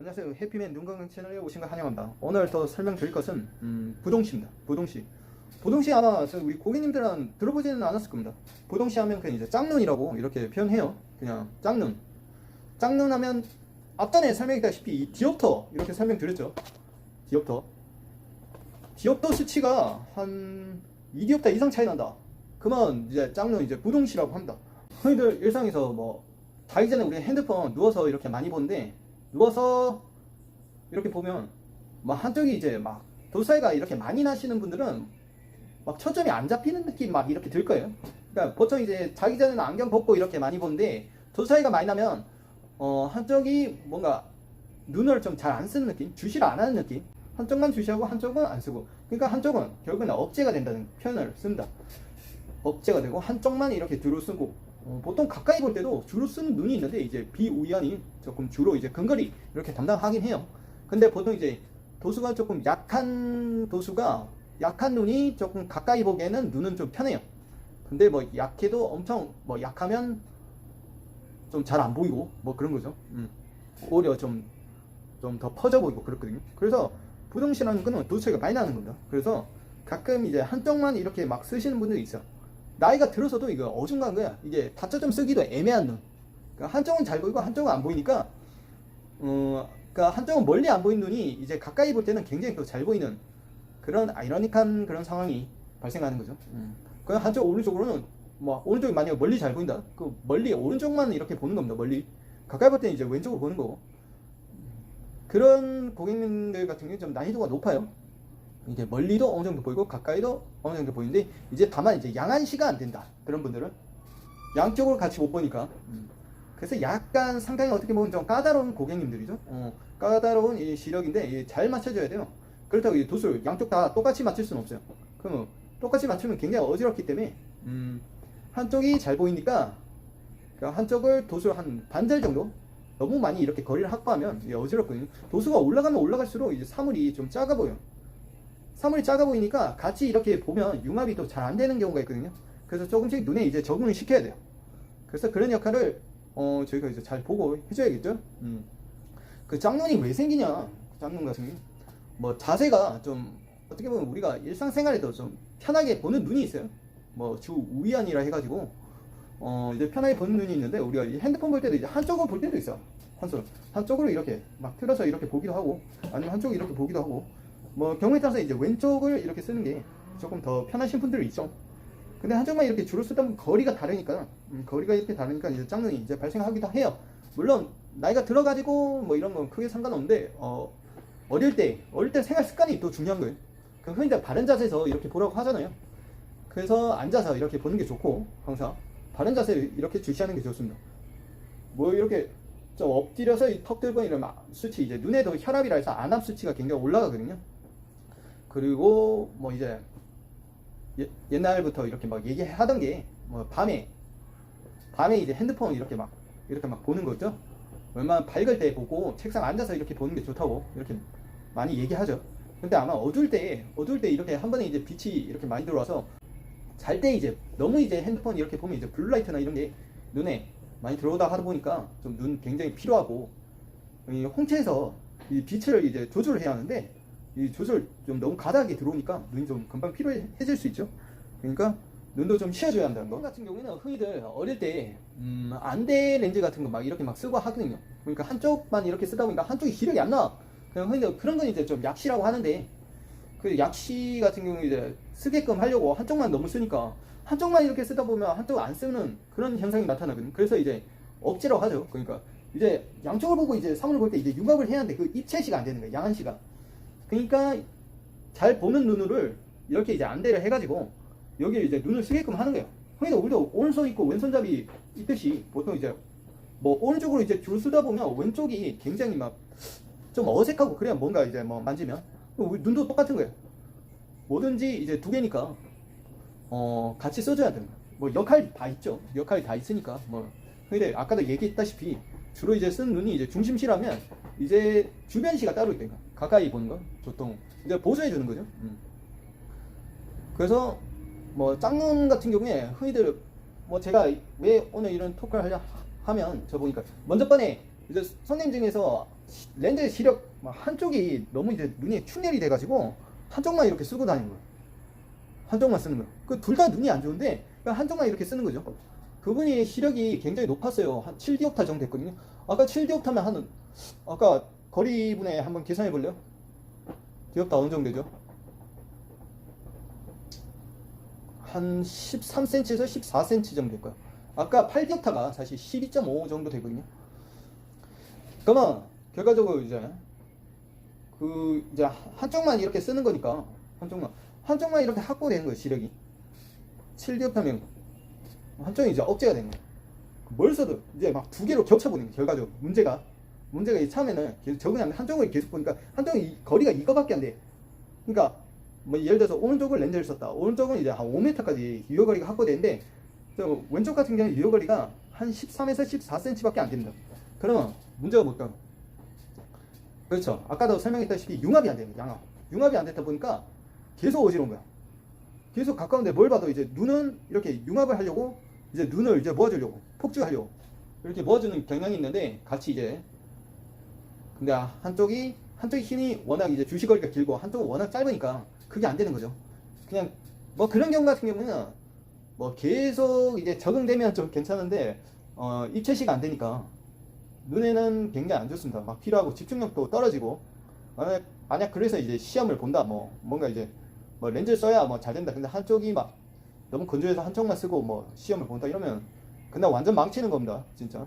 안녕하세요. 해피맨 눈건강 채널에 오신 걸 환영합니다. 오늘 더 설명드릴 것은 부동시입니다. 부동시. 부동시 아마 우리 고객님들은 들어보지는 않았을 겁니다. 부동시 하면 그냥 이제 짝눈이라고 이렇게 표현해요. 그냥 짝눈. 짝눈 하면 앞단에 설명했다시피 이 디옵터 이렇게 설명드렸죠. 디옵터. 디옵터 수치가 한 2디옵터 이상 차이 난다. 그러면 이제 짝눈 이제 부동시라고 합니다. 흔히들 일상에서 뭐 자기 전에 우리 핸드폰 누워서 이렇게 많이 보는데 누워서 이렇게 보면 막 한쪽이 이제 막 도사이가 이렇게 많이 나시는 분들은 막 초점이 안 잡히는 느낌 막 이렇게 들 거예요. 그러니까 보통 이제 자기 전에는 안경 벗고 이렇게 많이 보는데 도사이가 많이 나면 한쪽이 뭔가 눈을 좀 잘 안 쓰는 느낌, 주시를 안 하는 느낌. 한쪽만 주시하고 한쪽은 안 쓰고. 그러니까 한쪽은 결국은 억제가 된다는 표현을 씁니다. 억제가 되고 한쪽만 이렇게 주로 쓰고. 보통 가까이 볼 때도 주로 쓰는 눈이 있는데 이제 비우연히 조금 주로 이제 근거리 이렇게 담당하긴 해요. 근데 보통 이제 도수가 조금 약한 도수가 약한 눈이 조금 가까이 보기에는 눈은 좀 편해요. 근데 뭐 약해도 엄청 뭐 약하면 좀 잘 안 보이고 뭐 그런 거죠. 오히려 좀 더 퍼져 보이고 그렇거든요. 그래서 부동시라는 거는 도수 차이가 많이 나는 겁니다. 그래서 가끔 이제 한쪽만 이렇게 막 쓰시는 분들이 있어요. 나이가 들어서도 이거 어중간 거야. 이게 다짜점 쓰기도 애매한 눈. 그러니까 한쪽은 잘 보이고 한쪽은 안 보이니까, 그러니까 한쪽은 멀리 안 보이는 눈이 이제 가까이 볼 때는 굉장히 또 잘 보이는 그런 아이러닉한 그런 상황이 발생하는 거죠. 그 한쪽 오른쪽으로는 뭐 오른쪽이 만약에 멀리 잘 보인다. 그 멀리 오른쪽만 이렇게 보는 겁니다. 멀리 가까이 볼 때는 이제 왼쪽으로 보는 거고. 그런 고객님들 같은 경우는 좀 난이도가 높아요. 이제 멀리도 어느 정도 보이고 가까이도 어느 정도 보이는데 이제 다만 이제 양한시가 안 된다. 그런 분들은 양쪽으로 같이 못 보니까 그래서 약간 상당히 어떻게 보면 좀 까다로운 고객님들이죠. 까다로운 이 시력인데 잘 맞춰줘야 돼요. 그렇다고 이 도수를 양쪽 다 똑같이 맞출 수는 없어요. 그럼 똑같이 맞추면 굉장히 어지럽기 때문에 한쪽이 잘 보이니까 한쪽을 도수 한 반절 정도 너무 많이 이렇게 거리를 확보하면 어지럽거든요. 도수가 올라가면 올라갈수록 이제 사물이 좀 작아 보여. 사물이 작아 보이니까 같이 이렇게 보면 융합이 또 잘 안 되는 경우가 있거든요. 그래서 조금씩 눈에 이제 적응을 시켜야 돼요. 그래서 그런 역할을 저희가 이제 잘 보고 해줘야겠죠. 그 짝눈이 왜 생기냐? 짝눈 같은 게 뭐 자세가 좀 어떻게 보면 우리가 일상생활에도 좀 편하게 보는 눈이 있어요. 뭐 주 우위안이라 해가지고 이제 편하게 보는 눈이 있는데 우리가 핸드폰 볼 때도 이제 한쪽으로 볼 때도 있어. 한쪽으로 이렇게 막 틀어서 이렇게 보기도 하고 아니면 한쪽으로 이렇게 보기도 하고. 뭐 경우에 따라서 이제 왼쪽을 이렇게 쓰는 게 조금 더 편하신 분들이 있죠. 근데 한쪽만 이렇게 주로 쓰다 보면 거리가 다르니까 거리가 이렇게 다르니까 이제 짝눈이 이제 발생하기도 해요. 물론 나이가 들어가지고 뭐 이런 건 크게 상관없는데 어릴 때 생활 습관이 또 중요한 거예요. 그 흔히 바른 자세에서 이렇게 보라고 하잖아요. 그래서 앉아서 이렇게 보는 게 좋고 항상 바른 자세를 이렇게 주시하는 게 좋습니다. 뭐 이렇게 좀 엎드려서 이 턱 들고 이런 수치 이제 눈에도 혈압이라 해서 안압 수치가 굉장히 올라가거든요. 그리고 뭐 이제 옛날부터 이렇게 막 얘기하던 게 뭐 밤에 이제 핸드폰 이렇게 막 보는 거죠. 웬만하면 밝을 때 보고 책상 앉아서 이렇게 보는 게 좋다고 이렇게 많이 얘기하죠. 근데 아마 어두울 때 이렇게 한 번에 이제 빛이 이렇게 많이 들어와서 잘 때 이제 너무 이제 핸드폰 이렇게 보면 이제 블루라이트나 이런 게 눈에 많이 들어오다 하다 보니까 좀 눈 굉장히 피로하고 이 홍채에서 이 빛을 이제 조절을 해야 하는데 이 조절 좀 너무 가다하게 들어오니까 눈이 좀 금방 피로해질 수 있죠. 그러니까 눈도 좀 쉬어줘야 한다는 거. 같은 경우에는 흔히들 어릴 때 안대 렌즈 같은 거 막 이렇게 막 쓰고 하거든요. 그러니까 한쪽만 이렇게 쓰다 보니까 한쪽이 시력이 안 나. 그냥 흔히들 그런 건 이제 좀 약시라고 하는데 그 약시 같은 경우 이제 쓰게끔 하려고 한쪽만 너무 쓰니까 한쪽만 이렇게 쓰다 보면 한쪽 안 쓰는 그런 현상이 나타나거든요. 그래서 이제 억지로 하죠. 그러니까 이제 양쪽을 보고 이제 사물을 볼 때 이제 융합을 해야 하는데 그 입체시가 안 되는 거예요. 양한시가. 그러니까 잘 보는 눈을 이렇게 이제 안대를 해가지고 여기에 이제 눈을 쓰게끔 하는 거예요. 그러니까 우리도 오른손 있고 왼손잡이 있듯이 보통 이제 뭐 오른쪽으로 이제 줄 쓰다 보면 왼쪽이 굉장히 막 좀 어색하고 그래야 뭔가 이제 뭐 만지면 우리 눈도 똑같은 거예요. 뭐든지 이제 두 개니까 같이 써줘야 되는 거예요. 뭐 역할이 다 있죠. 역할이 다 있으니까 뭐 근데 아까도 얘기했다시피 주로 이제 쓴 눈이 이제 중심시라면 이제 주변시가 따로 있다니까. 가까이 보는 거, 보통 이제 보조해 주는 거죠. 그래서 뭐 짝눈 같은 경우에 흔히들 뭐 제가 왜 오늘 이런 토크를 하려 하면 저 보니까 먼저 번에 이제 선생님 중에서 렌즈의 시력 한쪽이 너무 이제 눈이 충혈이 돼가지고 한쪽만 이렇게 쓰고 다니는 거예요. 한쪽만 쓰는 거예요. 그 둘 다 눈이 안 좋은데 한쪽만 이렇게 쓰는 거죠. 그분이 시력이 굉장히 높았어요. 한 7디옵타 정도 됐거든요. 아까 7디옵타면 한 아까 거리분에 한번 계산해 볼래요? 디옵타 어느 정도 되죠? 한 13cm에서 14cm 정도 될 거예요. 아까 8디옵타가 사실 12.5 정도 되거든요. 그러면 결과적으로 이제 이제 한쪽만 이렇게 쓰는 거니까 한쪽만 이렇게 확보되는 거예요. 시력이 7디옵타면 한쪽이 이제 억제가 되는 거예요. 뭘 써도 이제 막 두 개로 겹쳐보는 거예요. 결과적으로 문제가 이 처음에는 계속 적응이 안 돼. 한쪽을 계속 보니까 한쪽이 거리가 이거밖에 안 돼. 그러니까 뭐 예를 들어서 오른쪽을 렌즈를 썼다. 오른쪽은 이제 한 5m까지 유효거리가 확보되는데 왼쪽 같은 경우는 유효거리가 한 13에서 14cm밖에 안 됩니다. 그러면 문제가 뭘까요? 그렇죠. 아까도 설명했다시피 융합이 안 되는 거예요. 융합이 안 됐다 보니까 계속 어지러운 거야. 계속 가까운데 뭘 봐도 이제 눈은 이렇게 융합을 하려고 이제 눈을 이제 모아주려고 폭주하려고 이렇게 모아주는 경향이 있는데 같이 이제 근데 한쪽이 힘이 워낙 이제 주시거리가 길고 한쪽은 워낙 짧으니까 그게 안 되는 거죠. 그냥 뭐 그런 경우 같은 경우는 뭐 계속 이제 적응되면 좀 괜찮은데 입체시가 안 되니까 눈에는 굉장히 안 좋습니다. 막 피로하고 집중력도 떨어지고 만약 그래서 이제 시험을 본다 뭐 뭔가 이제 뭐 렌즈를 써야 뭐 잘 된다. 근데 한쪽이 막 너무 건조해서 한쪽만 쓰고 뭐 시험을 본다 이러면 그날 완전 망치는 겁니다. 진짜.